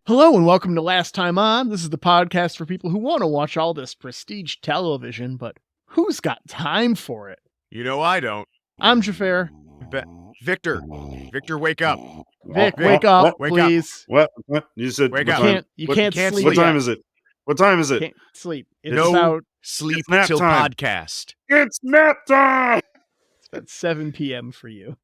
Hello and welcome to Last Time On. This is the podcast for people who want to watch all this prestige television, but who's got time for it? You know I don't. I'm Xhafer. Victor, wake up. Vic, wake up, please. What? You said Wake what up. time? You can't sleep. What time yet. is it? What time is it? Can't sleep. It's No about sleep It's nap till time. podcast. It's nap time. it's about 7 p.m. for you.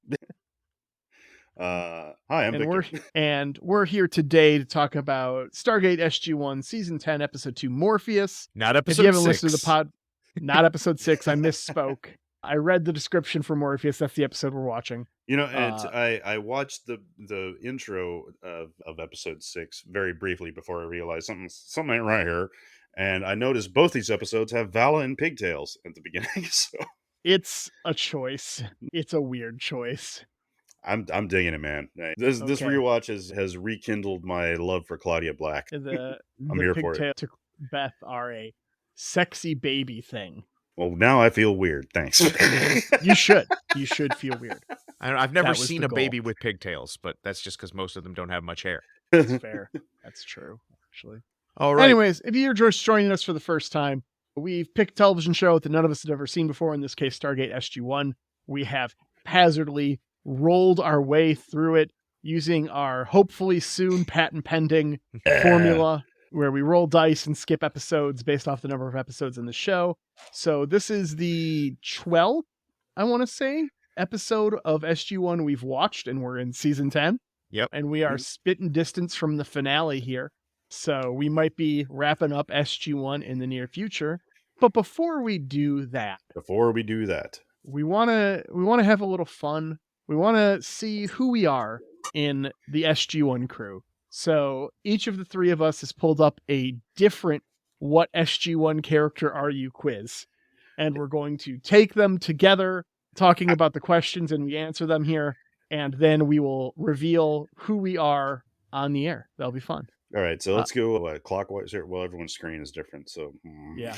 Hi, I'm Victor. We're here today to talk about Stargate SG1 Season 10, Episode 2, Morpheus. Not If episode you haven't 6. listened to the pod, not Episode 6, I misspoke. I read the description for Morpheus. That's the episode we're watching. You know, I watched the intro of episode 6 very briefly before I realized something ain't right here, and I noticed both these episodes have Vala and pigtails at the beginning. So It's a choice. It's a weird choice. I'm digging it, man. This Okay. rewatch has rekindled my love for Claudia Black. The here for it. pigtail to Beth are a sexy baby thing. Well, now I feel weird. Thanks. You should. You should feel weird. I've never That was seen the a baby goal. with pigtails, but that's just because most of them don't have much hair. That's fair. That's true, actually. All right. Anyways, if you're just joining us for the first time, we've picked a television show that none of us had ever seen before, in this case, Stargate SG1. We have haphazardly rolled our way through it using our hopefully soon patent pending formula where we roll dice and skip episodes based off the number of episodes in the show. So this is the 12th, I want to say, episode of SG1 we've watched, and we're in season 10. Yep. And we are spitting distance from the finale here. So we might be wrapping up SG1 in the near future. But before we do that, we want to have a little fun. We want to see who we are in the SG1 crew. So each of the three of us has pulled up a different what SG1 character are you quiz. And we're going to take them together, talking about the questions, and we answer them here. And then we will reveal who we are on the air. That'll be fun. All right, so let's go clockwise here. Well, everyone's screen is different, so Yeah.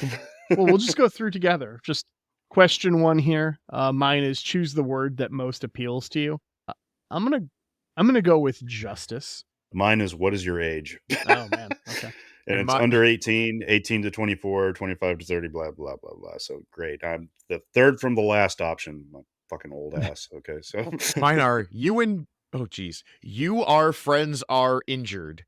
Well, we'll just go through together. Just question 1 here. Mine is choose the word that most appeals to you. I'm gonna go with justice. Mine is what is your age? Oh man. Okay. And it's under 18, 18 to 24, 25 to 30, blah, blah, blah, blah. So great. I'm the third from the last option. My fucking old ass. Okay, so Mine are you our friends are injured,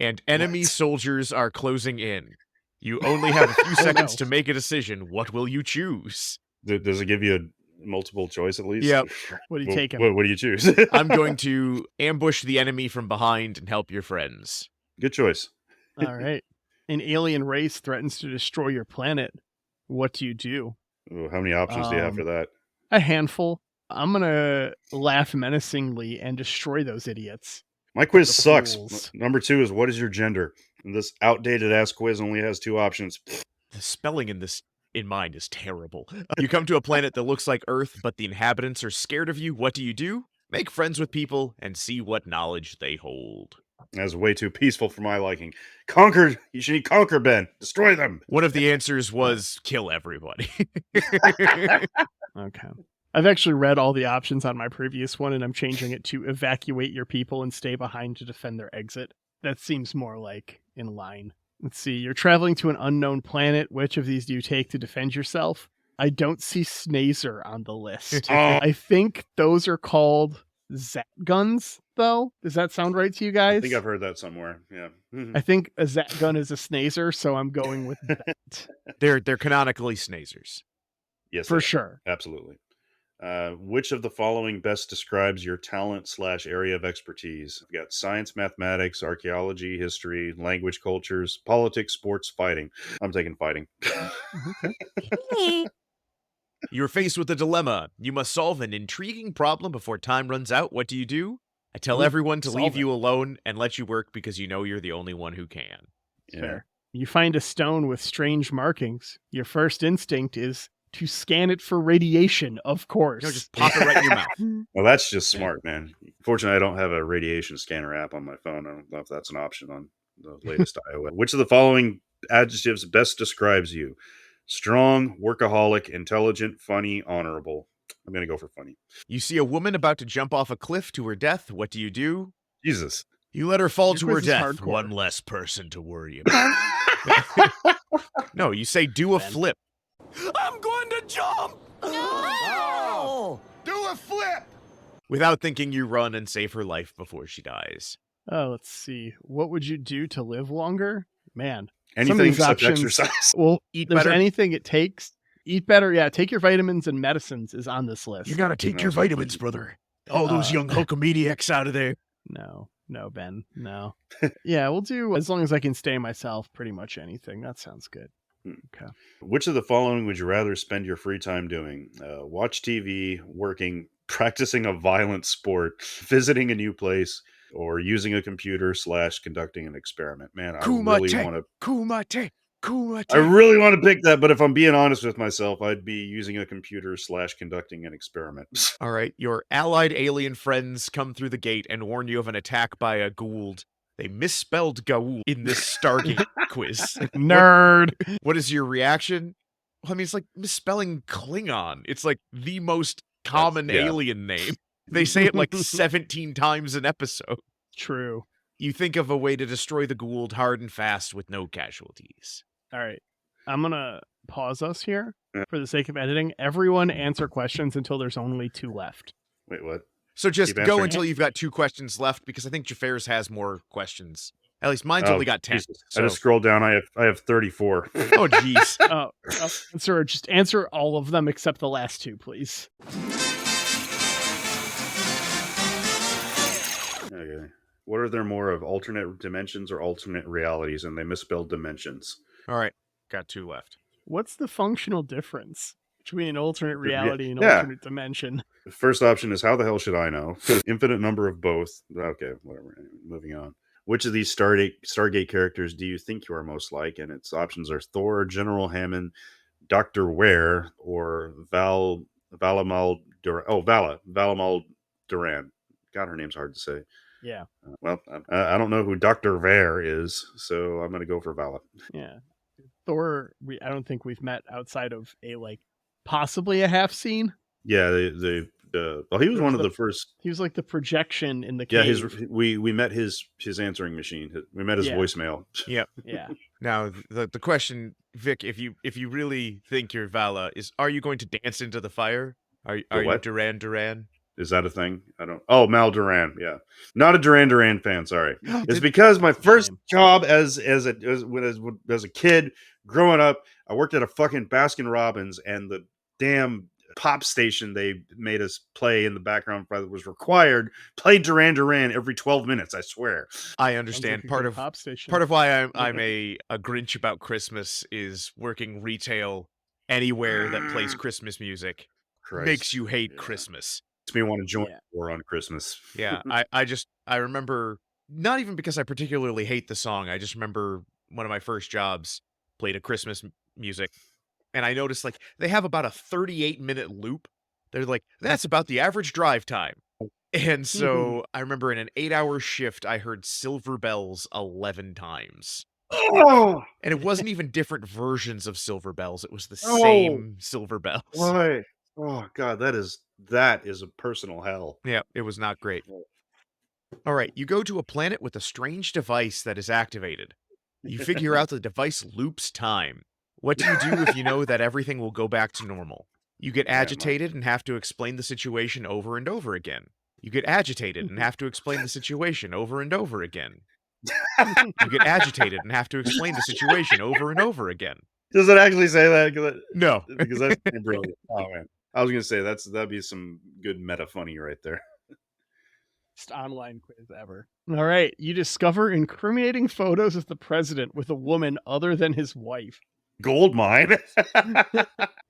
and enemy soldiers are closing in. You only have a few seconds to make a decision. What will you choose? Does it give you a multiple choice at least? Yep. What are you taking? What do you choose? I'm going to ambush the enemy from behind and help your friends. Good choice. All right. An alien race threatens to destroy your planet. What do you do? Ooh, how many options do you have for that? A handful. I'm gonna laugh menacingly and destroy those idiots. My quiz The sucks. fools. Number 2 is what is your gender? And this outdated ass quiz only has 2 options. The spelling in mine is terrible. You come to a planet that looks like Earth, but the inhabitants are scared of you. What do? Make friends with people and see what knowledge they hold. That's way too peaceful for my liking. Conquered. You should conquer, Ben. Destroy them. One of the answers was kill everybody. Okay. I've actually read all the options on my previous one, and I'm changing it to evacuate your people and stay behind to defend their exit. That seems more like in line. Let's see. You're traveling to an unknown planet. Which of these do you take to defend yourself? I don't see Snazer on the list. I think those are called Zat guns, though. Does that sound right to you guys? I think I've heard that somewhere. Yeah. I think a Zat gun is a Snazer, so I'm going with that. They're canonically Snazers. Yes, For sure. Absolutely. Which of the following best describes your talent / area of expertise? We've got science, mathematics, archaeology, history, language, cultures, politics, sports, fighting. I'm taking fighting. You're faced with a dilemma. You must solve an intriguing problem before time runs out. What do? I tell everyone to leave you alone and let you work because you know you're the only one who can. Yeah. Fair. You find a stone with strange markings. Your first instinct is to scan it for radiation, of course. Just pop it right in your mouth. Well, that's just smart, man. Fortunately, I don't have a radiation scanner app on my phone. I don't know if that's an option on the latest iOS. Which of the following adjectives best describes you? Strong, workaholic, intelligent, funny, honorable. I'm going to go for funny. You see a woman about to jump off a cliff to her death. What do? Jesus. You let her fall Your to her quiz is death. hardcore. One less person to worry about. No, you say do a Ben. flip. I'm going to jump! No! Do a flip! Without thinking, you run and save her life before she dies. Oh, let's see. What would you do to live longer? Man. Some of Anything these except options- exercise. Well, Eat there's better. anything it takes. Eat better. Yeah, take your vitamins and medicines is on this list. You gotta take your vitamins, brother. All those young hulkamaniacs out of there. No, Ben. No. Yeah, we'll do as long as I can stay myself, pretty much anything. That sounds good. Okay. Which of the following would you rather spend your free time doing? Watch TV, working, practicing a violent sport, visiting a new place, or using a computer / conducting an experiment? Man, I really want to. Kumate. I really want to pick that, but if I'm being honest with myself, I'd be using a computer / conducting an experiment. All right, your allied alien friends come through the gate and warn you of an attack by a Goa'uld. They misspelled Gaul in this Stargate quiz. Nerd. What is your reaction? Well, I mean, it's like misspelling Klingon. It's like the most common yeah. alien name. They say it like 17 times an episode. True. You think of a way to destroy the Goa'uld hard and fast with no casualties. All right. I'm going to pause us here Yeah. for the sake of editing. Everyone answer questions until there's only 2 left. Wait, what? So just Keep go answering. until you've got 2 questions left, because I think Xhafer's has more questions. At least mine's Oh, only got 10. Jesus. So. I just scrolled down. I have 34. Oh, jeez. Just answer all of them except the last 2, please. Okay. What are there more of, alternate dimensions or alternate realities? And they misspelled dimensions. All right, got 2 left. What's the functional difference between an alternate reality and Yeah. alternate dimension? The first option is, how the hell should I know? Infinite number of both. Okay, whatever. Anyway, moving on. Which of these Stargate characters do you think you are most like? And its options are Thor, General Hammond, Dr. Ware, or Valamal Duran. God, her name's hard to say. Yeah. Well, I don't know who Dr. Ware is, so I'm going to go for Vala. Yeah. Thor, I don't think we've met outside of possibly a half scene. Yeah, well, he was one of the first. He was like the projection in the Yeah, cave. we met his answering machine. We met his voicemail. Yep. Yeah. Now the question, Vic, if you really think you're Vala, are you going to dance into the fire? Are you what? Duran? Is that a thing? I don't. Oh, Mal Duran. Yeah, not a Duran fan. Sorry. It's because my first job as a kid growing up, I worked at a fucking Baskin Robbins, and the damn pop station they made us play in the background that was required played Duran every 12 minutes. I swear. I understand. Sounds like a good pop station. Part of why I'm a Grinch about Christmas is working retail anywhere that plays Christmas music makes you hate Christmas. Makes me want to join war on Christmas. Yeah, I remember, not even because I particularly hate the song, I just remember one of my first jobs played a Christmas music, and I noticed like they have about a 38-minute loop. They're like, that's about the average drive time. And so I remember in an 8-hour shift, I heard Silver Bells 11 times. Oh! And it wasn't even different versions of Silver Bells. It was the same Silver Bells. Why? Oh God, that is a personal hell. Yeah, it was not great. All right, you go to a planet with a strange device that is activated. You figure out the device loops time. What do you do if you know that everything will go back to normal? You get agitated and have to explain the situation over and over again. You get agitated and have to explain the situation over and over again. You get agitated and have to explain the situation over and over again. Does it actually say that? No. Because that's brilliant. Oh man, I was gonna say that'd be some good meta funny right there. Best online quiz ever. All right, you discover incriminating photos of the president with a woman other than his wife. Gold mine.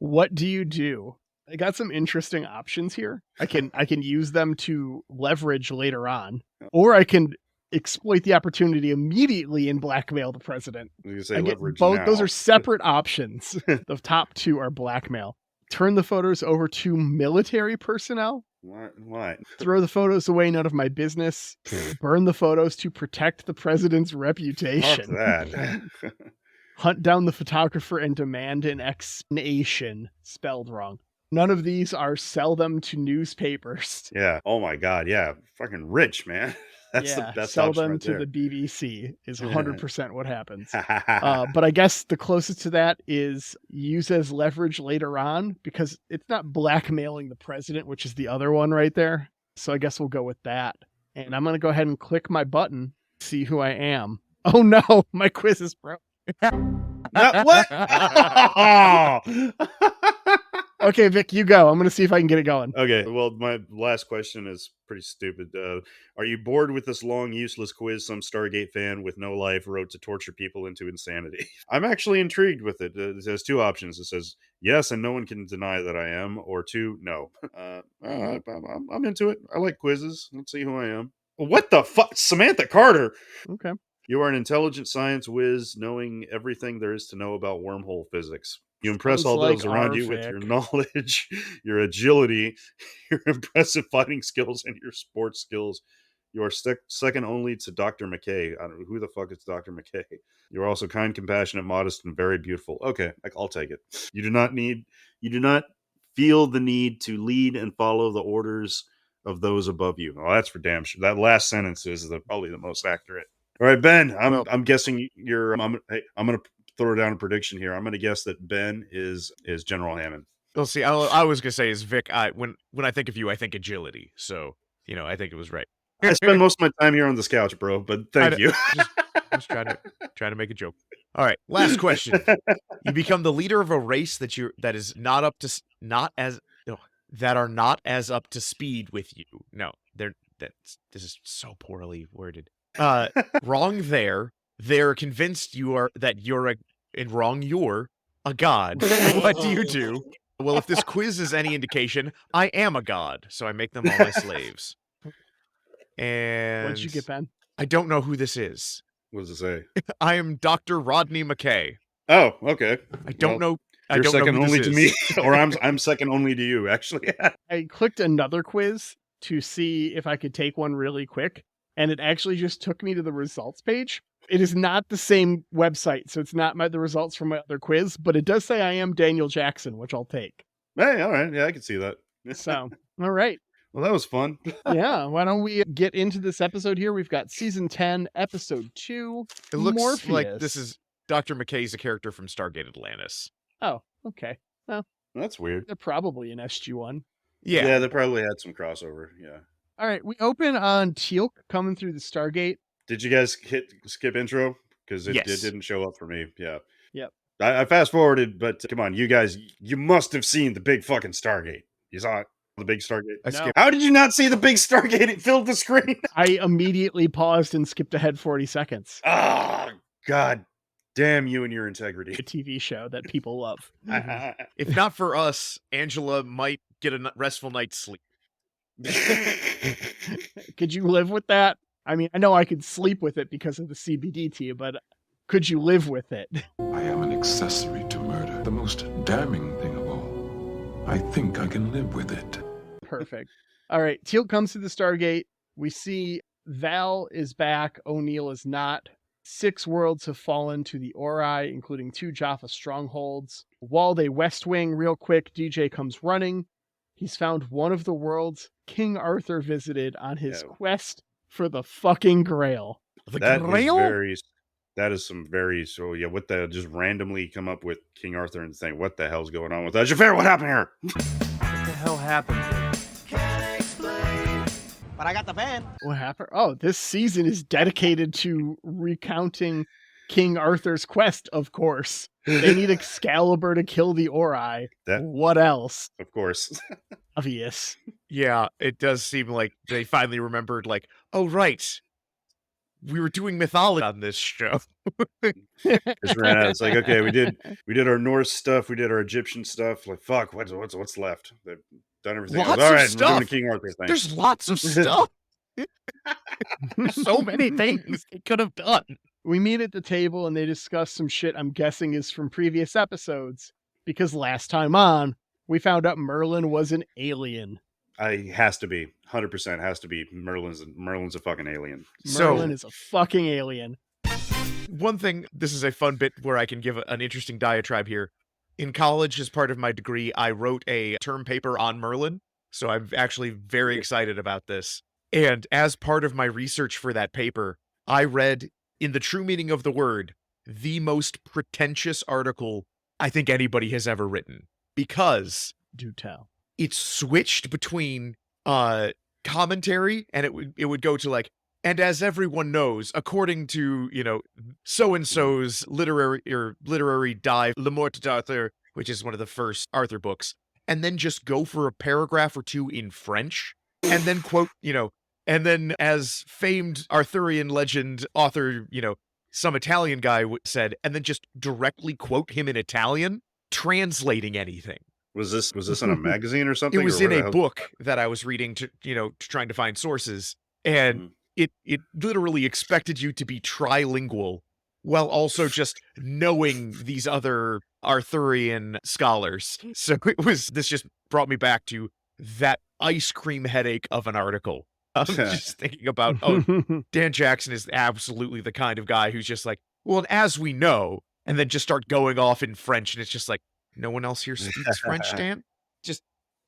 What do you do? I got some interesting options here. I can use them to leverage later on, or I can exploit the opportunity immediately and blackmail the president. You say I get leverage both. now. Those are separate options. The top two are blackmail. Turn the photos over to military personnel. Why? Throw the photos away, none of my business. Burn the photos to protect the president's reputation. Fuck that. Hunt down the photographer and demand an explanation. Spelled wrong. None of these are sell them to newspapers. Yeah. Oh my God. Yeah. Fucking rich, man. That's the best sell option them right to there. the BBC is 100% what happens. But I guess the closest to that is use as leverage later on, because it's not blackmailing the president, which is the other one right there. So I guess we'll go with that. And I'm going to go ahead and click my button, see who I am. Oh no, my quiz is broke. What? Okay, Vic, you go. I'm going to see if I can get it going. Okay, well, my last question is pretty stupid. Are you bored with this long, useless quiz some Stargate fan with no life wrote to torture people into insanity? I'm actually intrigued with it. It has two options. It says yes, and no one can deny that I am, or two, no. I'm into it. I like quizzes. Let's see who I am. What the fuck? Samantha Carter! Okay. You are an intelligent science whiz, knowing everything there is to know about wormhole physics. You impress Sounds all those like around our you with Vic. your knowledge, your agility, your impressive fighting skills, and your sports skills. You are second only to Dr. McKay. I don't know who the fuck is Dr. McKay. You are also kind, compassionate, modest, and very beautiful. Okay, I'll take it. You do not feel the need to lead and follow the orders of those above you. Oh, that's for damn sure. That last sentence is probably the most accurate. All right, Ben. I'm guessing you're. I'm gonna throw down a prediction here. I'm gonna guess that Ben is General Hammond. Well, see, I was gonna say is Vic. When I think of you, I think agility. So I think it was right. I spend most of my time here on this couch, bro. But thank you. Just trying to make a joke. All right, last question. You become the leader of a race that are not as up to speed with you. No, this is so poorly worded. Wrong there. They're convinced you're a god. What do you do? Well, if this quiz is any indication, I am a god, so I make them all my slaves. And What'd you get, Ben? I don't know who this is. What does it say? I am Dr. Rodney McKay. Oh, okay. I don't know. You're second only to me, is. or I'm second only to you. Actually, I clicked another quiz to see if I could take one really quick, and it actually just took me to the results page. It is not the same website, so it's not the results from my other quiz, but it does say I am Daniel Jackson, which I'll take. Hey, all right, yeah, I can see that. So, all right. Well, that was fun. Yeah, why don't we get into this episode here? We've got season 10, episode 2. It looks Morpheus. like this is Dr. McKay's a character from Stargate Atlantis. Oh, okay. Well, that's weird. They're probably an SG1. Yeah, they probably had some crossover. Yeah. All right, we open on Teal'c coming through the Stargate. Did you guys skip intro? Because it didn't show up for me. Yeah. Yep. I fast forwarded, but come on, you guys, you must have seen the big fucking Stargate. You saw it? The big Stargate? No. How did you not see the big Stargate? It filled the screen. I immediately paused and skipped ahead 40 seconds. Oh, God damn you and your integrity. A TV show that people love. If not for us, Angela might get a restful night's sleep. Could you live with that? I mean, I know I could sleep with it because of the CBD tea, but could you live with it? I am an accessory to murder, the most damning thing of all. I think I can live with it. Perfect. All right, Teal'c comes to the Stargate. We see Val is back, O'Neill is not. 6 worlds have fallen to the Ori, including 2 Xhafer strongholds. While they West Wing, real quick, DJ comes running. He's found one of the worlds King Arthur visited on his quest for the fucking Grail. That is some very, what the, just randomly come up with King Arthur and think, what the hell's going on with that? Xhafer, what happened here? What the hell happened here? Can't explain. But I got the van. What happened? Oh, this season is dedicated to recounting King Arthur's quest, of course. They need Excalibur to kill the Ori. What else? Of course. Obvious. Yeah, it does seem like they finally remembered, like, oh, right. We were doing mythology on this show. Just ran out. It's like, okay, we did our Norse stuff, we did our Egyptian stuff. Like, fuck, what's left? They've done everything. Lots All of right, stuff. we're doing the King Arthur thing. There's lots of stuff. So many things they could have done. We meet at the table and they discuss some shit I'm guessing is from previous episodes. Because last time on, we found out Merlin was an alien. Has to be 100% has to be Merlin's a fucking alien. Merlin is a fucking alien. One thing, this is a fun bit where I can give an interesting diatribe here. In college, as part of my degree, I wrote a term paper on Merlin, so I'm actually very excited about this. And as part of my research for that paper, I read, in the true meaning of the word, the most pretentious article I think anybody has ever written. Because Do tell. it switched between commentary, and it would go to like, and as everyone knows, according to, so and so's literary dive, Le Mort d'Arthur, which is one of the first Arthur books, and then just go for a paragraph or two in French, and then quote, and then as famed Arthurian legend author, some Italian guy said, and then just directly quote him in Italian, translating anything. Was this in a magazine or something? It was in a book that I was reading trying to find sources, and it literally expected you to be trilingual while also just knowing these other Arthurian scholars. So this just brought me back to that ice cream headache of an article. I'm just thinking about, Dan Jackson is absolutely the kind of guy who's just like, well, and as we know, and then just start going off in French, and it's just like, no one else here speaks French, Dan? Just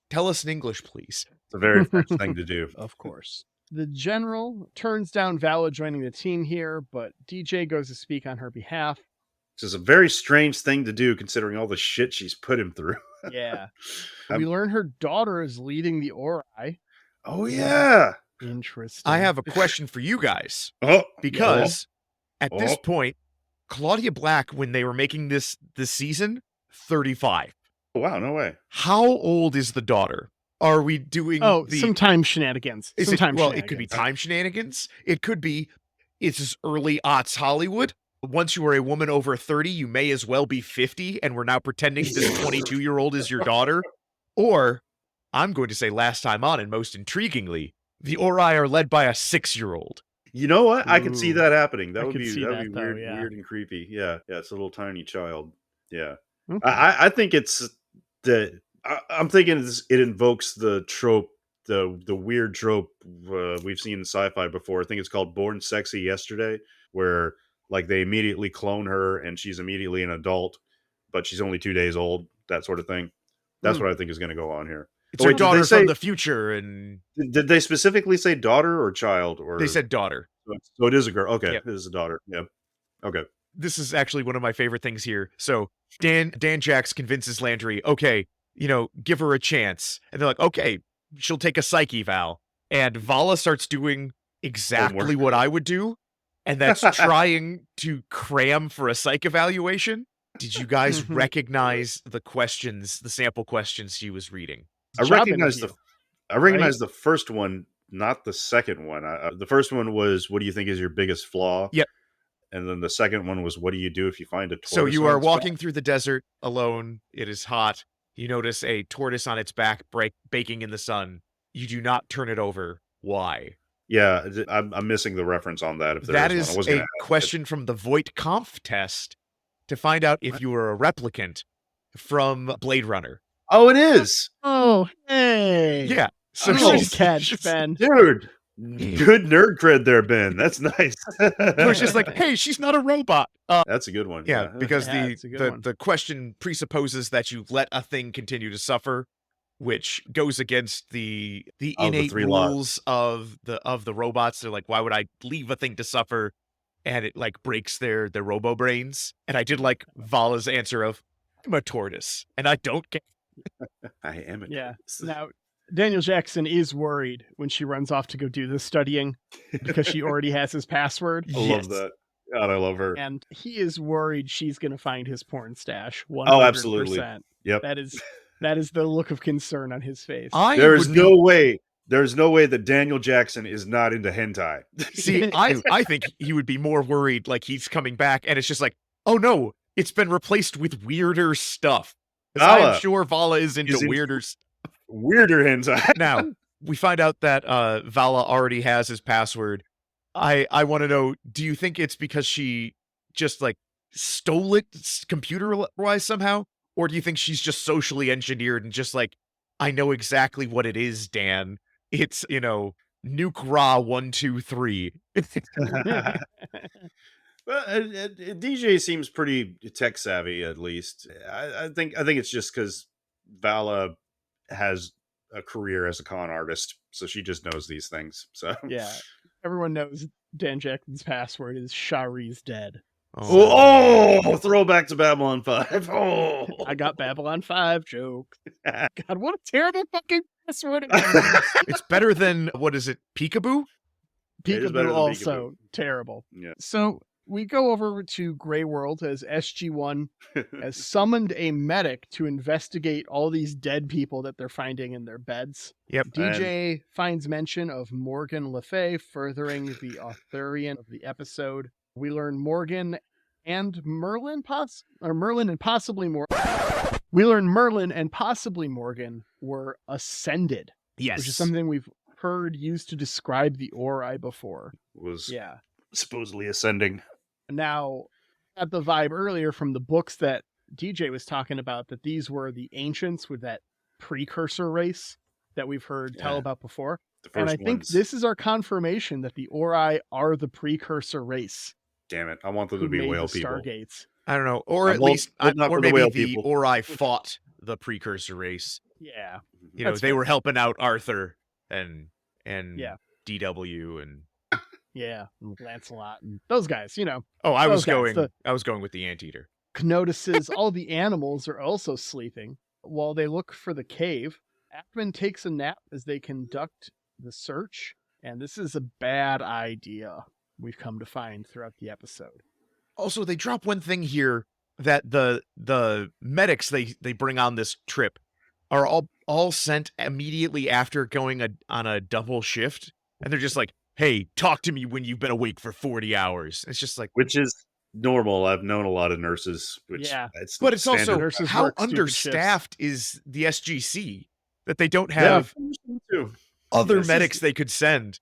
tell us in English, please. It's a very French thing to do. Of course. The general turns down Vala joining the team here, but DJ goes to speak on her behalf. Which is a very strange thing to do considering all the shit she's put him through. Yeah. We learn her daughter is leading the Ori. Oh, yeah. Interesting. I have a question for you guys. Because at this point, Claudia Black, when they were making this season, 35. Oh, wow, no way. How old is the daughter? Are we doing some time shenanigans? It could be time shenanigans. It could be, it's as early aughts Hollywood. Once you are a woman over 30, you may as well be 50, and we're now pretending this 22-year-old is your daughter. Or, I'm going to say last time on, and most intriguingly, the Ori are led by a 6-year-old. You know what? I could see that happening. That would be weird, weird and creepy. Yeah, it's a little tiny child. Yeah. Okay. I think it's I'm thinking it invokes the trope, the weird trope we've seen in sci-fi before. I think it's called Born Sexy Yesterday, where like they immediately clone her and she's immediately an adult, but she's only 2 days old, that sort of thing. That's what I think is going to go on here. It's her daughter from the future. And did they specifically say daughter or child? Or they said daughter. So it is a girl. Okay, Yep. It is a daughter. Yeah. Okay. This is actually one of my favorite things here. So Dan Jax convinces Landry, okay, give her a chance. And they're like, okay, she'll take a psych eval. And Vala starts doing exactly what I would do. And that's trying to cram for a psych evaluation. Did you guys recognize the sample questions she was reading? I recognize the first one, not the second one. The first one was, what do you think is your biggest flaw? Yep. And then the second one was, what do you do if you find a tortoise? So you are walking through the desert alone. It is hot. You notice a tortoise on its back baking in the sun. You do not turn it over. Why? Yeah, I'm missing the reference on that. If there that is is a question from the Voight-Kampf test to find out if you are a replicant from Blade Runner. Oh, it is. Oh, hey. Yeah. So nice catch, Ben. Dude, good nerd cred there, Ben. That's nice. It's just like, hey, she's not a robot. That's a good one. Yeah, because one. the question presupposes that you let a thing continue to suffer, which goes against the innate rules of the robots. They're like, why would I leave a thing to suffer? And it like breaks their robo brains. And I did like Vala's answer of, I'm a tortoise and I don't care. I am a tortoise. Now, Daniel Jackson is worried when she runs off to go do the studying because she already has his password. I love that. God, I love her. And he is worried she's going to find his porn stash. 100%. Oh, absolutely. Yep. That is the look of concern on his face. There's no way that Daniel Jackson is not into hentai. See, I think he would be more worried like he's coming back and it's just like, oh no, it's been replaced with weirder stuff. I'm sure Vala is into weirder stuff. Weirder hentai. Now, we find out that Vala already has his password. I want to know, do you think it's because she just like stole it computer-wise somehow? Or do you think she's just socially engineered and just like, I know exactly what it is, Dan. It's, Nuke Ra 123. Well, DJ seems pretty tech savvy, at least. I think it's just because Vala has a career as a con artist, so she just knows these things. So Yeah, everyone knows Dan Jackson's password is Shari's dead. Oh, throwback to Babylon 5. Oh, I got Babylon 5 joke. God, what a terrible fucking password. It's better than, what is it, Peekaboo? It is better Peekaboo than also Peekaboo. terrible. Yeah. So we go over to Grey World as SG1 has summoned a medic to investigate all these dead people that they're finding in their beds. Yep. DJ finds mention of Morgan Le Fay, furthering the Arthurian of the episode. We learn Morgan and Merlin, Merlin and possibly Morgan. We learn Merlin and possibly Morgan were ascended. Yes. Which is something we've heard used to describe the Ori before. Was Yeah. supposedly ascending. Now, I got the vibe earlier from the books that DJ was talking about that these were the ancients with that precursor race that we've heard tell about before. And I think this is our confirmation that the Ori are the precursor race. Damn it. I want them to be whale people. Stargates. I don't know. Or at least, or maybe the Ori fought the precursor race. Yeah. They were helping out Arthur and DW and Lancelot and those guys, Oh, I was going with the Anteater. Notices all the animals are also sleeping while they look for the cave. Ackman takes a nap as they conduct the search, and this is a bad idea, we've come to find throughout the episode. Also, they drop one thing here that the medics they bring on this trip are all sent immediately after going on a double shift, and they're just like, hey, talk to me when you've been awake for 40 hours. It's just like... Which is normal. I've known a lot of nurses. But it's also, how understaffed is the SGC that they don't have other medics they could send?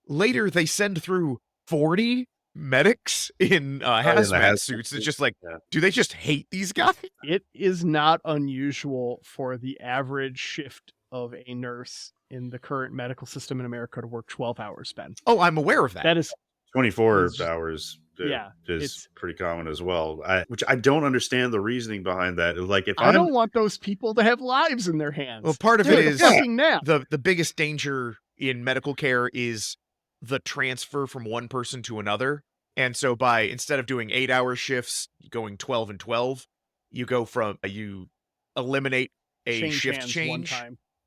Later, they send through 40 medics in hazmat suits. It's just like, do they just hate these guys? It is not unusual for the average shift of a nurse in the current medical system in America to work 12 hours, Ben. Oh, I'm aware of that. That is 24 hours. Is pretty common as well. Which I don't understand the reasoning behind that. Like, if I don't want those people to have lives in their hands. Well, part of it is nap. The biggest danger in medical care is the transfer from one person to another. And so instead of doing 8-hour shifts, going 12 and 12, you eliminate a shift change,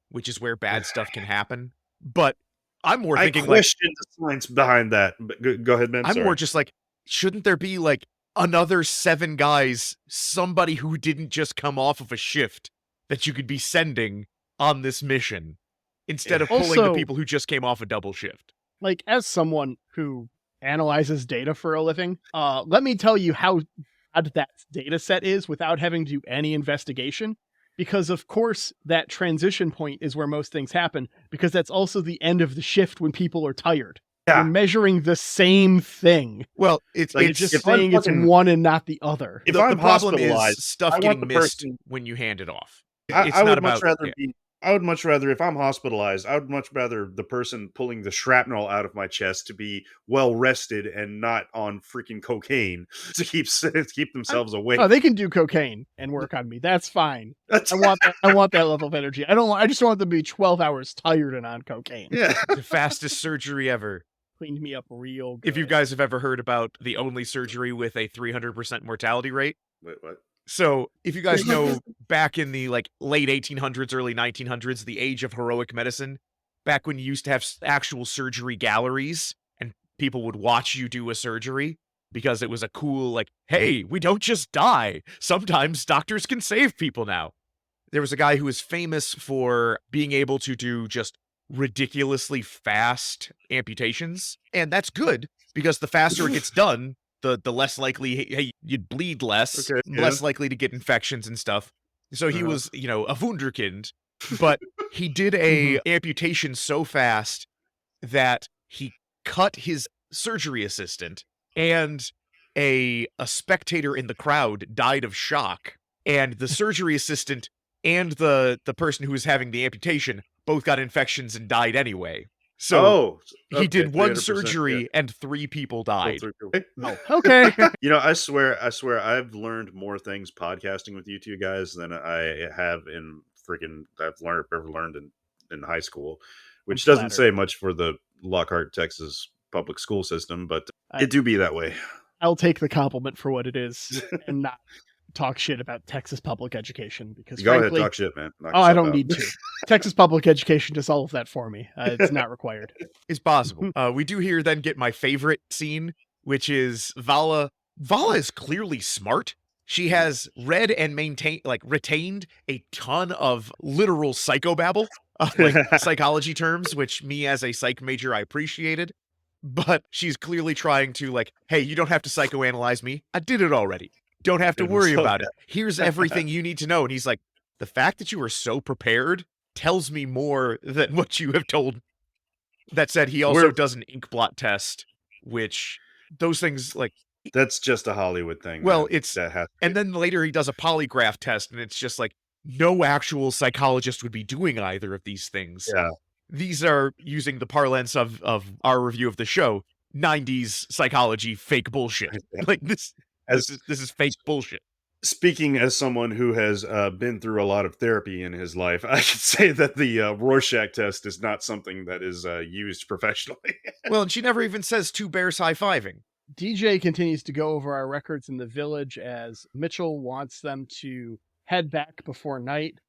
which is where bad stuff can happen. But I'm more thinking, I question the science behind that. But go ahead, man. I'm more just like, shouldn't there be like another 7 guys, somebody who didn't just come off of a shift that you could be sending on this mission instead of pulling the people who just came off a double shift? Like, as someone who analyzes data for a living, let me tell you how bad that data set is without having to do any investigation. Because, of course, that transition point is where most things happen, because that's also the end of the shift when people are tired. Yeah. You're measuring the same thing. Well, it's just saying it's one and not the other. The problem is stuff getting missed when you hand it off. I would much rather, if I'm hospitalized, I would much rather the person pulling the shrapnel out of my chest to be well rested and not on freaking cocaine to keep themselves awake. Oh, they can do cocaine and work on me. That's fine. I want that level of energy. I just want them to be 12 hours tired and on cocaine. Yeah. The fastest surgery ever. Cleaned me up real good. If you guys have ever heard about the only surgery with a 300% mortality rate. Wait, what? So, if you guys know, back in the late 1800s, early 1900s, the age of heroic medicine, back when you used to have actual surgery galleries and people would watch you do a surgery because it was a cool, hey, we don't just die. Sometimes doctors can save people now. There was a guy who was famous for being able to do just ridiculously fast amputations, and that's good because the faster it gets done, the less likely you'd bleed less, less likely to get infections and stuff. So he was, a wunderkind, but He did a amputation so fast that he cut his surgery assistant, and a spectator in the crowd died of shock, and the surgery assistant and the person who was having the amputation both got infections and died anyway. So he did one 300%, surgery and 3 people died. Okay. You know, I swear, I've learned more things podcasting with you two guys than I have in ever learned in high school, which doesn't say much for the Lockhart, Texas public school system, but it do be that way. I'll take the compliment for what it is and not talk shit about Texas public education, because Go frankly, ahead, talk shit, man. Knock I yourself don't out. need to. Texas public education does all of that for me. It's not required. It's possible. We do here then get my favorite scene, which is Vala. Vala is clearly smart. She has read and retained a ton of literal psychobabble, psychology terms, which me as a psych major, I appreciated. But she's clearly trying to hey, you don't have to psychoanalyze me. I did it already. Don't have to worry about it. Here's everything you need to know. And he's like, the fact that you were so prepared tells me more than what you have told. That said, he also does an ink blot test, which those things that's just a Hollywood thing. Well, man. And then later he does a polygraph test, and it's just no actual psychologist would be doing either of these things. Yeah. These are, using the parlance of our review of the show, 90s psychology fake bullshit. This is fake bullshit. Speaking as someone who has been through a lot of therapy in his life, I should say that the Rorschach test is not something that is used professionally. Well, and she never even says 2 bears high-fiving. DJ continues to go over our records in the village as Mitchell wants them to head back before night,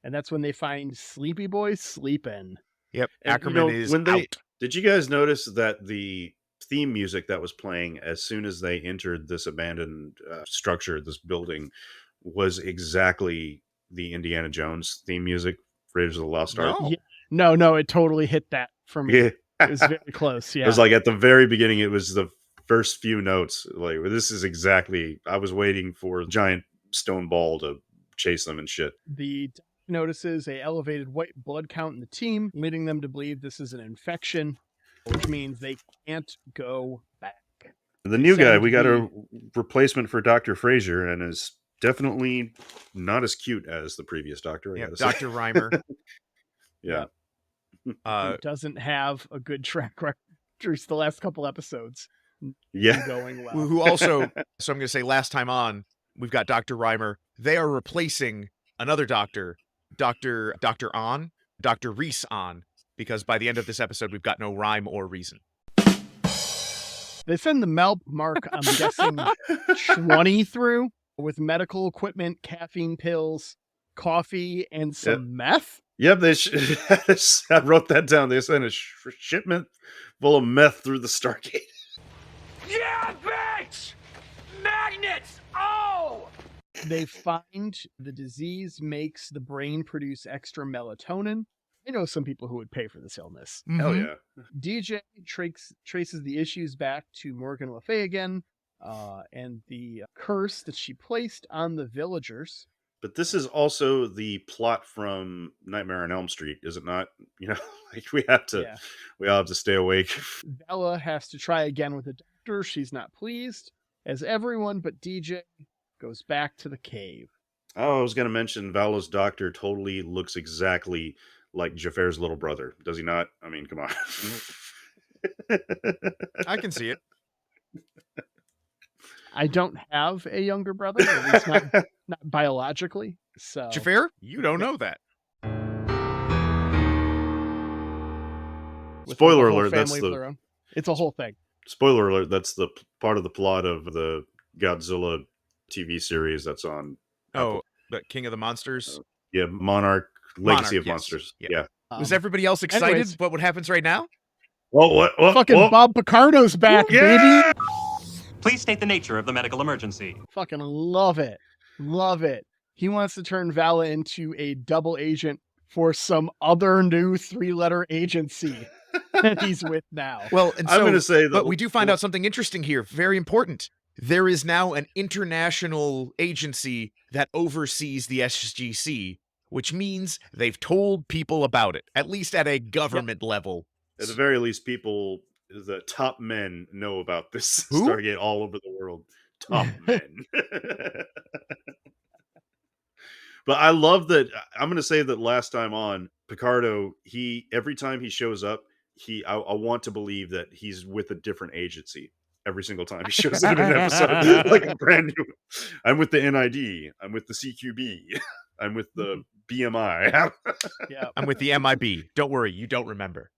and that's when they find Sleepy Boy sleeping. Yep, Ackerman is out. Did you guys notice that the theme music that was playing as soon as they entered this abandoned structure, this building, was exactly the Indiana Jones theme music, Raiders of the Lost Ark? No. No, it totally hit that for me. Yeah. It was very close, yeah. It was at the very beginning, it was the first few notes. This is exactly, I was waiting for a giant stone ball to chase them and shit. The doc notices a elevated white blood count in the team, leading them to believe this is an infection, which means they can't go back. The new guy, we got a replacement for Dr. Fraser, and is definitely not as cute as the previous doctor. Yeah, Dr. Reimer. Yeah. Who doesn't have a good track record through the last couple episodes. Yeah. Going well. Who also, so I'm going to say last time on, we've got Dr. Reimer. They are replacing another doctor, Dr. Reese on, because by the end of this episode, we've got no rhyme or reason. They send the Melp mark, I'm guessing, 20 through with medical equipment, caffeine pills, coffee, and some meth. Yep, I wrote that down. They sent a shipment full of meth through the Stargate. Yeah, bitch! Magnets! Oh! They find the disease makes the brain produce extra melatonin. I know some people who would pay for this illness. Hell yeah. DJ traces the issues back to Morgan Le Fay again, and the curse that she placed on the villagers. But this is also the plot from Nightmare on Elm Street, is it not? We all have to stay awake. Bella has to try again with the doctor. She's not pleased, as everyone but DJ goes back to the cave. Oh, I was going to mention Vala's doctor totally looks exactly like Xhafer's little brother. Does he not? I mean, come on. I can see it. I don't have a younger brother, at least not biologically. So Xhafer, you don't know that. Spoiler alert, it's a whole thing. Spoiler alert, that's the part of the plot of the Godzilla TV series that's on the King of the Monsters? Yeah, Monarch, Legacy of Monsters. Yes. Yeah. Was everybody else excited about what happens right now? What? Fucking Bob Picardo's back, baby! Please state the nature of the medical emergency. Fucking love it. Love it. He wants to turn Vala into a double agent for some other new 3-letter agency that he's with now. Well, and so, I'm going to say that. But we do find out something interesting here. Very important. There is now an international agency that oversees the SGC, which means they've told people about it, at least at a government level. At the very least, the top men know about this Who? Stargate all over the world. Top men. But I love that. I'm going to say that last time on Picardo, every time he shows up, I want to believe that he's with a different agency every single time he shows up in an episode, like a brand new. I'm with the NID. I'm with the CQB. I'm with the BMI. Yeah. I'm with the MIB. Don't worry, you don't remember.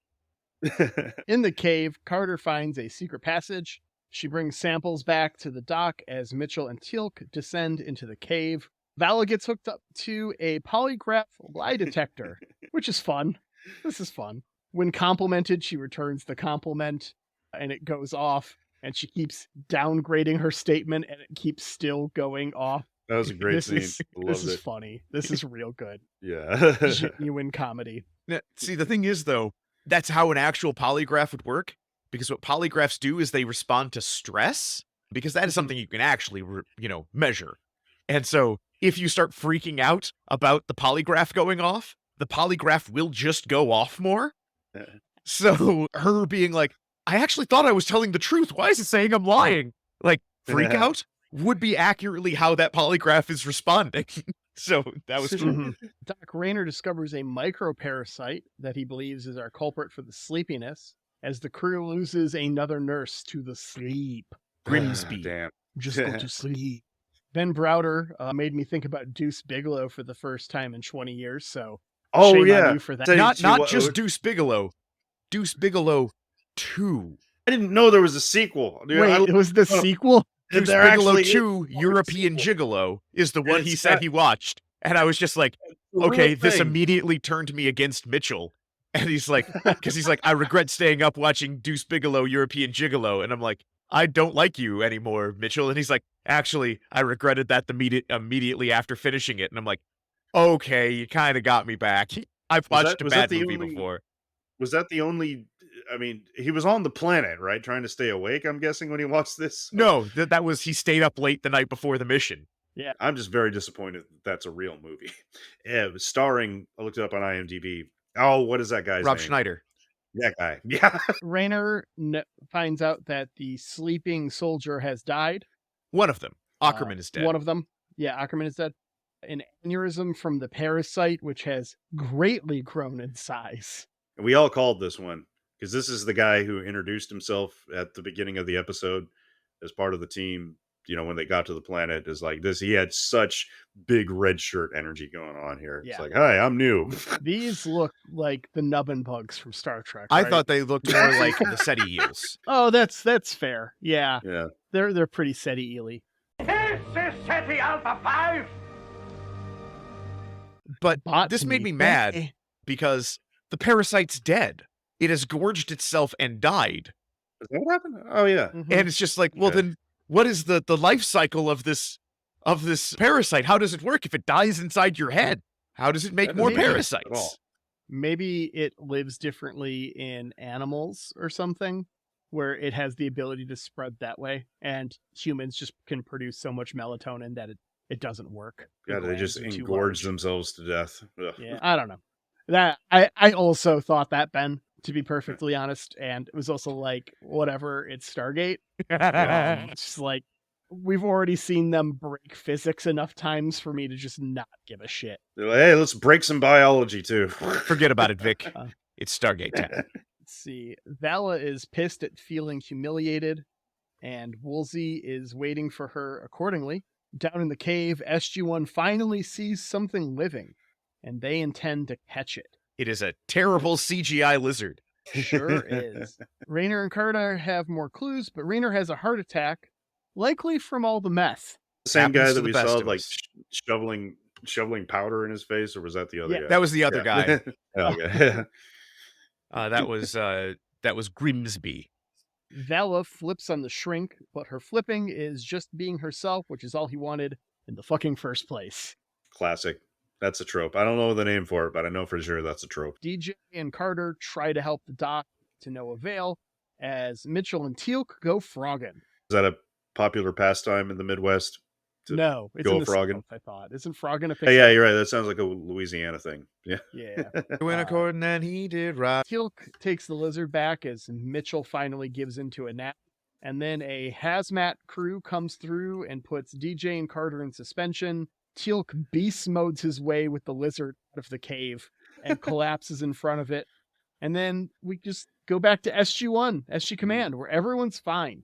In the cave, Carter finds a secret passage. She brings samples back to the dock as Mitchell and Teal'c descend into the cave. Vala gets hooked up to a polygraph lie detector, which is fun. This is fun. When complimented, she returns the compliment, and it goes off, and she keeps downgrading her statement, and it keeps still going off. That was a great scene. This is funny. This is real good. Yeah. Genuine comedy. Now, see, the thing is, though, that's how an actual polygraph would work, because what polygraphs do is they respond to stress, because that is something you can actually, measure. And so if you start freaking out about the polygraph going off, the polygraph will just go off more. So her being like, I actually thought I was telling the truth. Why is it saying I'm lying? Like, freak out would be accurately how that polygraph is responding. So that was cool. Doc Rayner discovers a microparasite that he believes is our culprit for the sleepiness, as the crew loses another nurse to the sleep. Grimsby. Damn. Just go to sleep. Ben Browder made me think about Deuce Bigelow for the first time in 20 years, so shame on you for that. Not just Deuce Bigelow. Deuce Bigelow 2. I didn't know there was a sequel. Dude, Wait, it was the sequel? Deuce Bigelow 2, European Gigolo, is the one he said he watched. And I was just like, okay, this immediately turned me against Mitchell. And he's like, I regret staying up watching Deuce Bigelow, European Gigolo. And I'm like, I don't like you anymore, Mitchell. And he's like, actually, I regretted that immediately after finishing it. And I'm like, okay, you kind of got me back. I've watched a bad movie before. Was that the only... I mean, he was on the planet, right? Trying to stay awake, I'm guessing, when he watched this? No, that was he stayed up late the night before the mission. Yeah. I'm just very disappointed that's a real movie. Yeah, it was starring... I looked it up on IMDb. Oh, what is that guy's name? Rob Schneider. That guy. Yeah. Rayner finds out that the sleeping soldier has died. One of them. Ackerman is dead. One of them. Yeah, Ackerman is dead. An aneurysm from the parasite, which has greatly grown in size. And we all called this one, because this is the guy who introduced himself at the beginning of the episode as part of the team. You know, when they got to the planet, is like this. He had such big red shirt energy going on here. Yeah. It's like, hi, I'm new. These look like the nubbin bugs from Star Trek. I right? thought they looked more like the SETI eels. Oh, that's fair. Yeah. Yeah. They're pretty SETI eely. This is SETI Alpha 5. But this made me mad because the parasite's dead. It has gorged itself and died. Is that what happened? Oh yeah. Mm-hmm. And it's just like, well, then what is the life cycle of this parasite? How does it work if it dies inside your head? How does it make more parasites? Maybe it lives differently in animals or something, where it has the ability to spread that way, and humans just can produce so much melatonin that it doesn't work. Yeah, they just engorge themselves to death. Ugh. Yeah, I don't know. That I also thought that, Ben, to be perfectly honest, and it was also like, whatever, it's Stargate. It's just like, we've already seen them break physics enough times for me to just not give a shit. They're like, hey, let's break some biology too. Forget about it, Vic. It's Stargate time. Let's see. Vala is pissed at feeling humiliated, and Woolsey is waiting for her accordingly. Down in the cave, SG1 finally sees something living, and they intend to catch it. It is a terrible CGI lizard. Sure is. Rayner and Carter have more clues, but Rayner has a heart attack, likely from all the meth. The same guy that we saw like shoveling powder in his face, or was that the other guy? That was the other guy. Okay. That was Grimsby. Vala flips on the shrink, but her flipping is just being herself, which is all he wanted in the fucking first place. Classic. That's a trope. I don't know the name for it, but I know for sure that's a trope. DJ and Carter try to help the doc, to no avail, as Mitchell and Teal'c go frogging. Is that a popular pastime in the Midwest? No, it's go in the frogging? South, I thought. Isn't frogging a Hey, fish? yeah, you're right. That sounds like a Louisiana thing. Yeah. Yeah. He went according and he did right. Teal'c takes the lizard back as Mitchell finally gives into a nap. And then a hazmat crew comes through and puts DJ and Carter in suspension. Teal'c beast modes his way with the lizard out of the cave and collapses in front of it. And then we just go back to SG1, SG Command, where everyone's fine.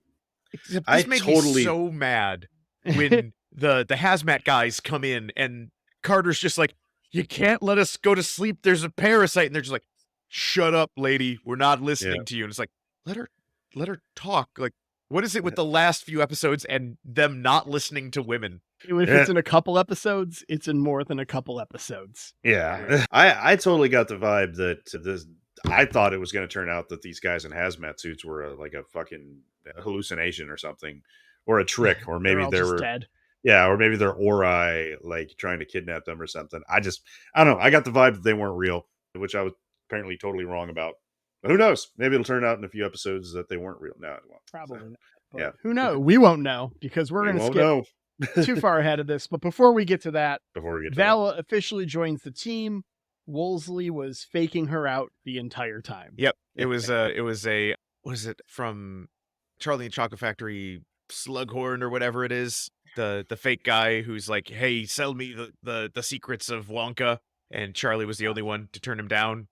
Except I this made me totally- so mad when the hazmat guys come in and Carter's just like, you can't let us go to sleep. There's a parasite. And they're just like, shut up, lady. We're not listening to you. And it's like, let her talk. Like, what is it with the last few episodes and them not listening to women? If it's in a couple episodes, it's in more than a couple episodes. Yeah. I totally got the vibe that this. I thought it was going to turn out that these guys in hazmat suits were like a fucking hallucination or something, or a trick, or maybe they were dead. Yeah, or maybe they're Ori like trying to kidnap them or something. I don't know. I got the vibe that they weren't real, which I was apparently totally wrong about. But who knows? Maybe it'll turn out in a few episodes that they weren't real. No, it won't. Probably not. But Yeah. who knows? We won't know because we're We going to won't skip know. too far ahead of this. But before we get to that, Before we get to Vala officially joins the team. Wolseley was faking her out the entire time. Yep. It was what is it from Charlie and Chocolate Factory, Slughorn or whatever it is? The fake guy who's like, hey, sell me the secrets of Wonka. And Charlie was the only one to turn him down.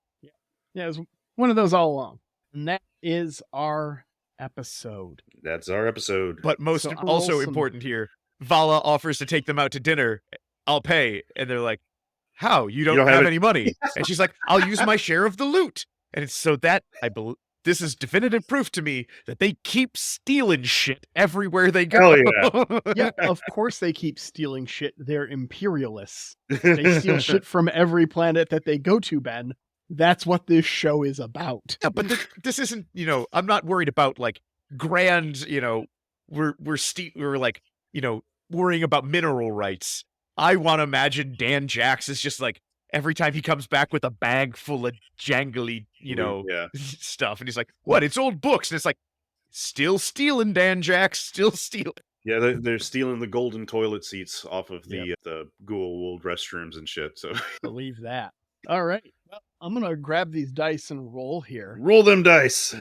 Yeah, it was one of those all along. And that is our episode. That's our episode. But most So also awesome. important here, Vala offers to take them out to dinner. I'll pay. And they're like, how? You don't have any money. And she's like, I'll use my share of the loot. And it's so that I believe this is definitive proof to me that they keep stealing shit everywhere they go. Hell Yeah, of course they keep stealing shit. They're imperialists. They steal shit from every planet that they go to, Ben. That's what this show is about. Yeah, but this isn't, I'm not worried about like grand, we're like, worrying about mineral rights. I want to imagine Dan Jax is just like, every time he comes back with a bag full of jangly, stuff. And he's like, what? It's old books. And it's like, still stealing, Dan Jax, still stealing. Yeah, they're stealing the golden toilet seats off of the Ghoul restrooms and shit. So Believe that. All right. Well, I'm going to grab these dice and roll here. roll them dice.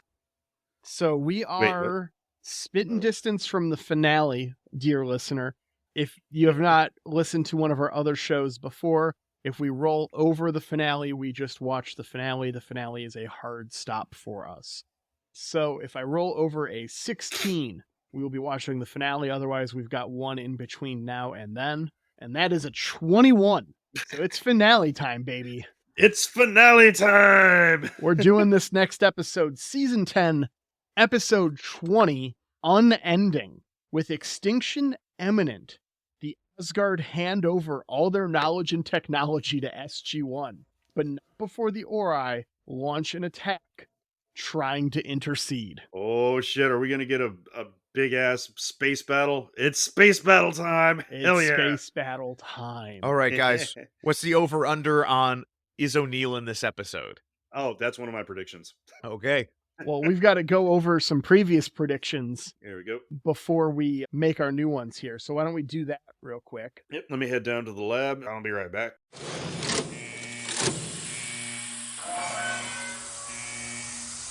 So we are spitting distance from the finale, dear listener. If you have not listened to one of our other shows before, if we roll over the finale, we just watch the finale. The finale is a hard stop for us. So if I roll over a 16, we will be watching the finale. Otherwise, we've got one in between now and then. And that is a 21. So it's finale time, baby. It's finale time. We're doing this next episode, Season 10, Episode 20, Unending. With extinction imminent, the Asgard hand over all their knowledge and technology to SG1, but not before the Ori launch an attack, trying to intercede. Oh shit, are we gonna get a big ass space battle? It's space battle time. Hell It's yeah. space battle time. All right, guys. What's the over under on is O'Neill in this episode? Oh, that's one of my predictions. Okay. Well, we've got to go over some previous predictions Here we go. before we make our new ones here. So why don't we do that real quick? Yep, let me head down to the lab. I'll be right back.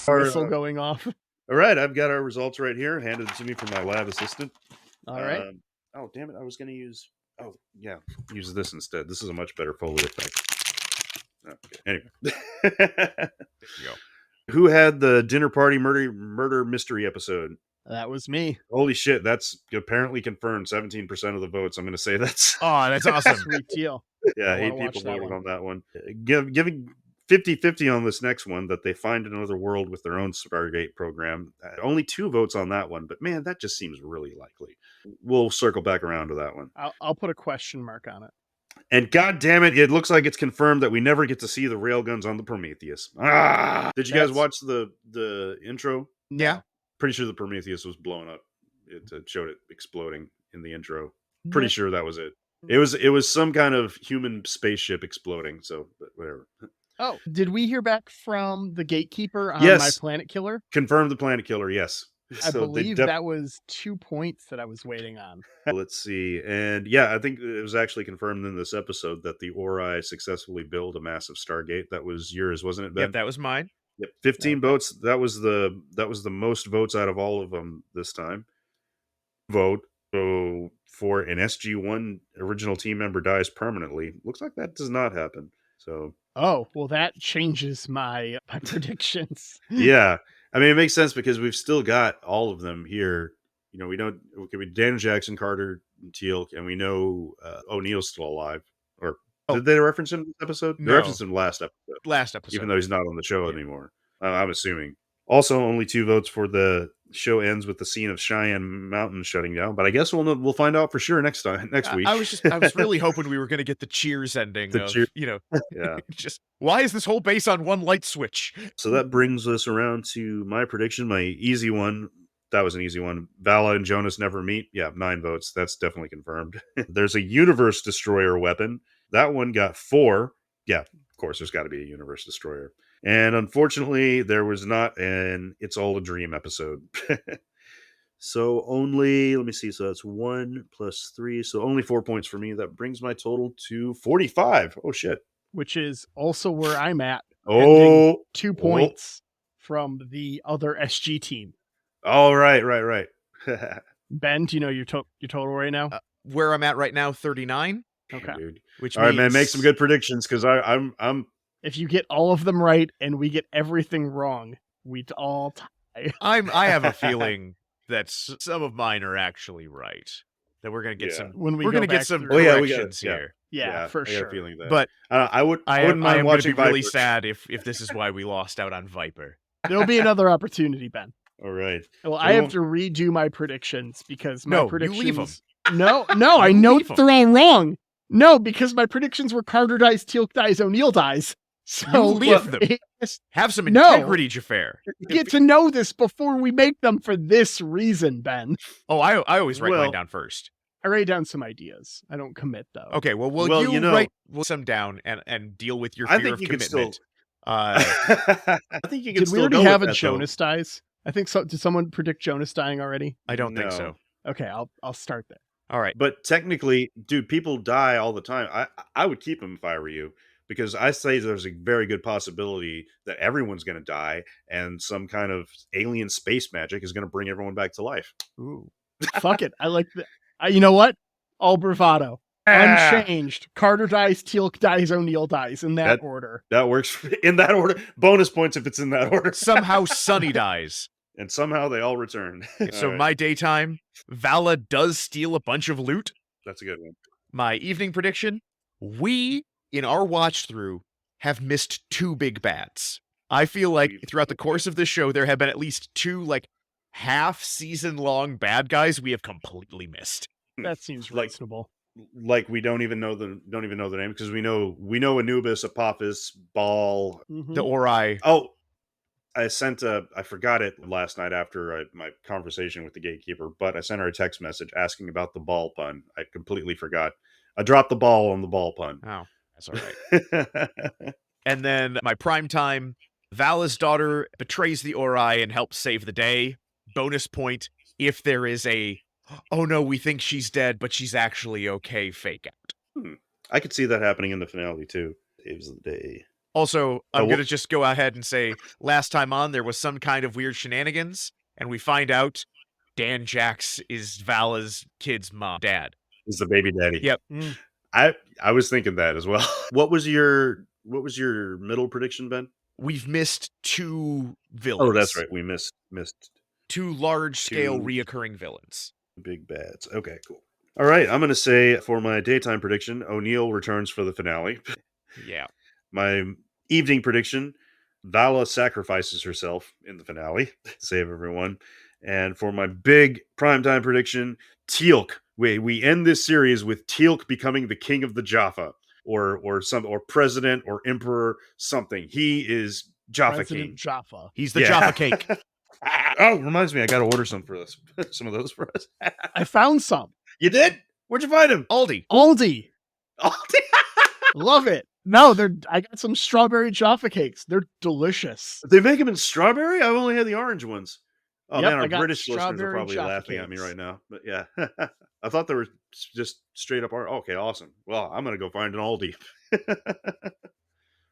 Whistle going off. All right, I've got our results right here, handed to me from my lab assistant. All right. Oh, damn it. I was going to use... Oh, yeah. Use this instead. This is a much better Foley effect. Okay. Anyway. There you go. Who had the dinner party murder mystery episode? That was me. Holy shit, that's apparently confirmed. 17% of the votes. I'm going to say that's... Oh, that's awesome. Sweet deal. Yeah, I 8 wanna watch people that voted one. on that one. Giving 50-50 on this next one, that they find another world with their own Stargate program. Only 2 votes on that one, but man, that just seems really likely. We'll circle back around to that one. I'll put a question mark on it. And god damn it, it looks like it's confirmed that we never get to see the railguns on the Prometheus. Ah! Did you guys watch the intro? Yeah. Pretty sure the Prometheus was blown up. It showed it exploding in the intro. Pretty sure that was it. It was some kind of human spaceship exploding, so but whatever. Oh, did we hear back from the Gatekeeper on Yes. My Planet Killer? Confirmed the Planet Killer, yes. I So they believe that was 2 points that I was waiting on. Let's see. And yeah, I think it was actually confirmed in this episode that the Ori successfully built a massive Stargate. That was yours, wasn't it, Ben? Yep, that was mine. Yep, 15 Okay. votes. That was the most votes out of all of them this time. Vote. So for an SG1 original team member dies permanently, looks like that does not happen. So Oh, well, that changes my predictions. yeah, I mean it makes sense because we've still got all of them here. You know, we don't. Okay, we Daniel Jackson, Carter, and Teal'c, and we know O'Neill's still alive. Or did they reference him in this episode? They No. referenced him last episode. Last episode. Even though he's not on the show anymore. I'm assuming. Also, only 2 votes for the show ends with the scene of Cheyenne Mountain shutting down. But I guess we'll find out for sure next week. I was really hoping we were going to get the Cheers ending The of, Cheers. you know, Yeah. just why is this whole base on one light switch? So that brings us around to my prediction, my easy one. That was an easy one. Vala and Jonas never meet. Yeah, 9 votes. That's definitely confirmed. There's a universe destroyer weapon. That one got 4. Yeah, of course, there's got to be a universe destroyer. And unfortunately, there was not an It's All a Dream episode. So only, let me see. So that's 1 plus 3. So only 4 points for me. That brings my total to 45. Oh, shit. Which is also where I'm at. Oh, 2 points from the other SG team. Oh, right. Ben, do you know your total right now? Where I'm at right now, 39. Okay. Dude. Which All right, man, make some good predictions because I'm If you get all of them right and we get everything wrong, we'd all tie. I have a feeling that some of mine are actually right. That we're gonna get some. When we're gonna get some through. corrections here. Yeah, for I got sure. a feeling that. But I wouldn't I am mind going to watching be really Viper. sad if this is why we lost out on Viper. There'll be another opportunity, Ben. All right. Well, So I have to redo my predictions because my No, you predictions. leave 'em. No, I know leave 'em. they're all wrong. No, because my predictions were Carter dies, Teal'c dies, O'Neill dies. So You leave them. Yes, Have some No. integrity, Xhafer. you get to know this before we make them for this reason, Ben. Oh, I always write Well- mine down first. I write down some ideas. I don't commit though. Okay, well, Well, you you know- write some down and deal with your I fear think of you could commitment. still. Uh, I think you can Did we still already go have with a that, though. Jonas dies? I think so. Did someone predict Jonas dying already? I don't think No. so. Okay, I'll start there. All right. But technically, dude, people die all the time. I would keep them if I were you, because I say there's a very good possibility that everyone's going to die, and some kind of alien space magic is going to bring everyone back to life. Ooh, fuck it. I like the. You know what? All bravado, unchanged. Carter dies, Teal'c dies, O'Neill dies in that order. That works in that order. Bonus points if it's in that order. Somehow Sunny dies. And somehow they all return. So All right. my daytime, Vala does steal a bunch of loot. That's a good one. My evening prediction, we, in our watch through, have missed 2 big bads. I feel like throughout the course of this show, there have been at least 2, like, half-season long bad guys we have completely missed. That seems Like- reasonable. Like we don't even know the name because we know Anubis, Apophis, Baal. Mhm. The Ori. Oh, I forgot it last night after my conversation with the gatekeeper, but I sent her a text message asking about the ball pun. I completely forgot. I dropped the ball on the ball pun. Oh, that's all right. And then my prime time, Vala's daughter betrays the Ori and helps save the day. Bonus point if there is a, oh no, we think she's dead, but she's actually okay fake out. I could see that happening in the finale too. Saves the day. Also, I'm Oh, going to just go ahead and say last time on, there was some kind of weird shenanigans, and we find out Dan Jax is Vala's kid's dad. Is the baby daddy. Yep. I was thinking that as well. What was your middle prediction, Ben? We've missed 2 villains. Oh, that's right. We missed 2 large-scale 2 reoccurring villains. big bads. Okay, cool. All right, I'm going to say for my daytime prediction, O'Neill returns for the finale. Yeah. My evening prediction, Vala sacrifices herself in the finale to save everyone. And for my big primetime prediction, Teal'c. We end this series with Teal'c becoming the king of the Xhafer, or president or emperor something. He is Xhafer President King. Jaffa. He's the Yeah. Jaffa cake. Oh, reminds me, I got to order some for this. Some of those for us. I found some. You did? Where'd you find him? Aldi. Aldi. Oh, Love it. No, I got some strawberry Jaffa cakes. They're delicious. they make them in strawberry? I've only had the orange ones. Oh Yep, man, I our got British listeners are strawberry probably Jaffa laughing at me cakes. right now. But yeah, I thought they were just straight up. Okay, awesome. Well, I'm gonna go find an Aldi.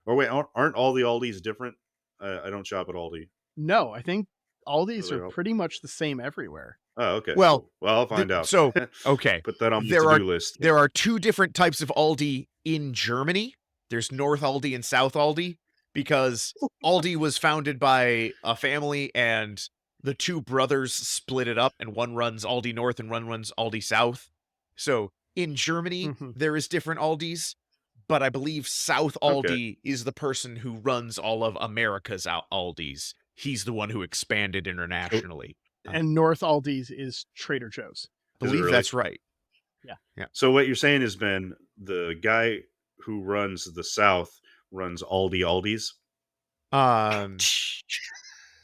Or wait, aren't all the Aldis different? I don't shop at Aldi. No, I think Aldi's Really are hope. pretty much the same everywhere. Oh, okay. Well, cool. Well, I'll find out. So, okay. Put that on the There to-do list. There are two different types of Aldi in Germany. There's North Aldi and South Aldi, because Aldi was founded by a family and the two brothers split it up, and one runs Aldi North and one runs Aldi South. So in Germany, there is different Aldis, but I believe South Aldi is the person who runs all of America's Aldis. He's the one who expanded internationally. And North Aldi's is Trader Joe's. I believe really? that's right. Yeah. So what you're saying is, Ben, the guy who runs the South runs Aldis. All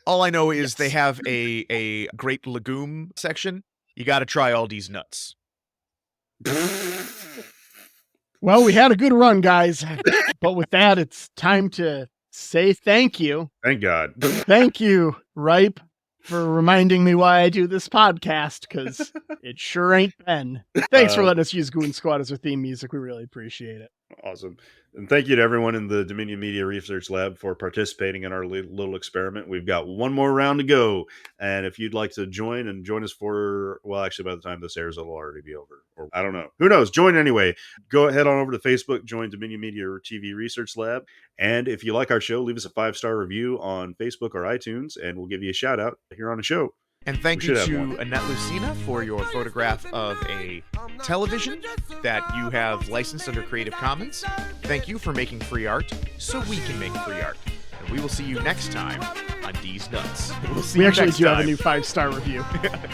I know is they have a great legume section. You got to try Aldi's nuts. Well, we had a good run, guys. But with that, it's time to say thank you. Thank God. Thank you, Ripe, for reminding me why I do this podcast, because it sure ain't Ben. Thanks for letting us use Goon Squad as our theme music. We really appreciate it. Awesome. And thank you to everyone in the Dominion Media Research Lab for participating in our little experiment. We've got one more round to go. And if you'd like to join us for, well, actually, by the time this airs, it'll already be over. Or I don't know. Who knows? Join anyway. Go ahead on over to Facebook, join Dominion Media TV Research Lab. And if you like our show, leave us a 5-star review on Facebook or iTunes, and we'll give you a shout out here on the show. And thank you to Annette Lucina for your photograph of a television that you have licensed under Creative Commons. Thank you for making free art so we can make free art. And we will see you next time on D's Nuts. We actually do have a new 5-star review.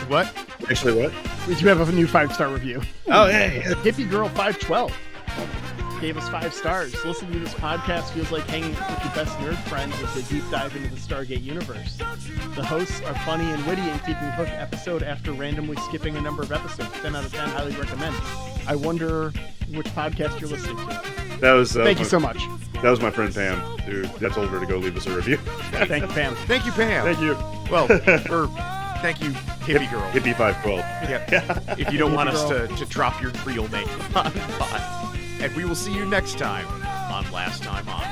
What? Actually, what? We do have a new 5-star review. Oh, hey. Hippie Girl 512 gave us 5 stars. Listening to this podcast feels like hanging out with your best nerd friends as they deep dive into the Stargate universe. The hosts are funny and witty and keep me hooked episode after randomly skipping a number of episodes. 10 out of 10, highly recommend. I wonder which podcast you're listening to. Thank you so much. That was my friend Pam, who I told her to go leave us a review. Thank you, Pam. Thank you, Pam. Thank you. Well, thank you, Hippie Girl. Hippie 512. Yeah. If you don't want us to drop your real name on pod. And we will see you next time on Last Time On.